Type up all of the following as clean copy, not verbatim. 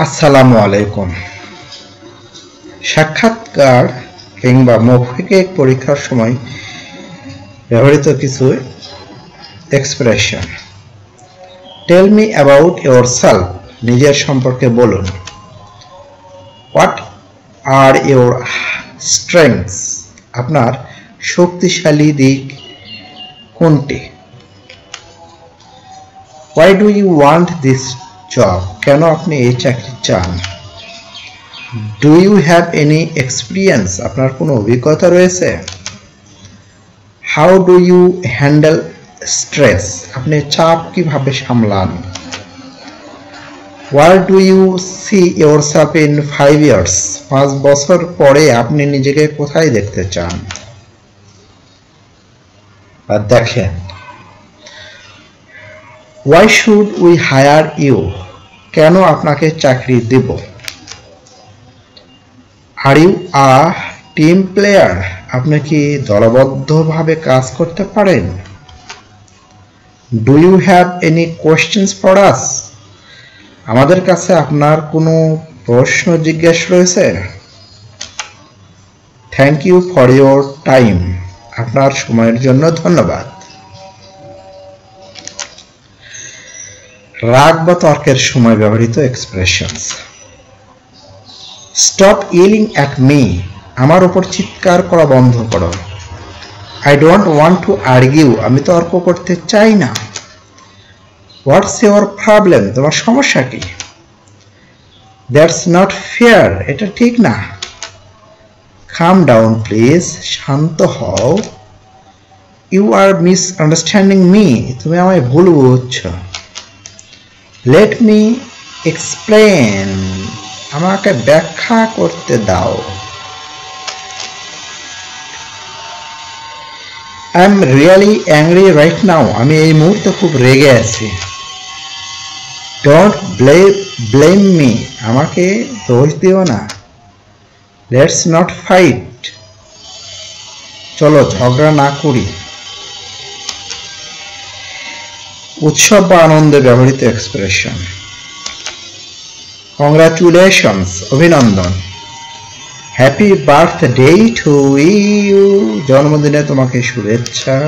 আসসালামু আলাইকুম। সাক্ষাৎকার কিংবা মৌখিক পরীক্ষার সময় ব্যবহৃত কিছু expression. Tell me about yourself, নিজের সম্পর্কে বলুন। হোয়াট আর ইয়োর স্ট্রেংথস, আপনার শক্তিশালী দিক কোনটি। Why do you want this job, কেন আপনি এই চাকরি চান। Do you have any experience, আপনার কোনো অভিজ্ঞতা রয়েছে। How do you handle stress, আপনি চাপ কিভাবে সামলান। Where do you see yourself in 5 years, 5 বছর পরে আপনি নিজেকে কোথায় দেখতে চান। আর দেখেন, why should we hire you, কেন আপনাকে চাকরি দেব। Are you a team player, আপনি কি দলবদ্ধভাবে কাজ করতে পারেন। Do you have any questions for us, আমাদের কাছে আপনার কোনো প্রশ্ন জিজ্ঞেস রয়েছে। Thank you for your time, আপনার সময়ের জন্য ধন্যবাদ। রাগ বা তর্কের সময় ব্যবহৃত expressions. Stop yelling at me, আমার উপর চিৎকার করা বন্ধ করো। I don't want to argue, আমি তর্ক করতে চাই না। হোয়াটস ইয়োর প্রবলেম, তোমার সমস্যা কি। দ্যাটস নট ফেয়ার, এটা ঠিক না। কাম ডাউন প্লিজ, শান্ত হও। ইউ আর মিসআন্ডারস্ট্যান্ডিং মি, তুমি আমায় ভুল বুঝছো। লেট মি এক্সপ্লেন, আমাকে ব্যাখ্যা করতে দাও। I am really angry right now, আমি এই মুহূর্তে খুব রেগে আছি। ডোন্ট ব্লেম মি, আমাকে দোষ দিও না। লেটস নট ফাইট, চলো ঝগড়া না করি। উৎসব বা আনন্দে ব্যবহৃত এক্সপ্রেশন। কংগ্রাচুলেশনস, অভিনন্দন। হ্যাপি বার্থডে টু ইউ, জন্মদিনে তোমাকে শুভেচ্ছা।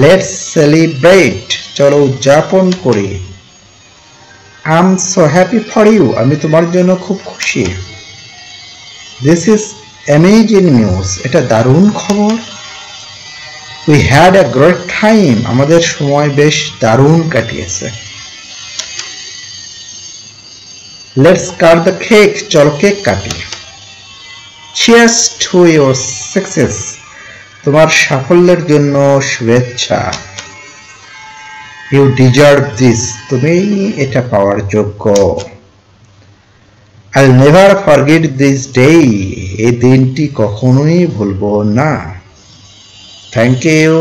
লেটস সেলিব্রেট, চলো উদযাপন করি। I am so happy for you, আমি তোমার জন্য খুব খুশি। দিস ইজ অ্যামেজিং নিউজ, এটা দারুণ খবর। We had a great time, আমাদের সময় বেশ দারুণ কাটিয়েছে। লেটস কাট দ্য কেক, চলো কেক কাটি। চিয়ার্স টু ইয়োর সাকসেস, তোমার সাফল্যের জন্য শুভেচ্ছা। ইউ ডিজার্ভ দিস, তুমি এটা পাওয়ার যোগ্য। আইল নেভার ফরগেট দিস ডে, এই দিনটি কখনোই ভুলবো না। Thank you.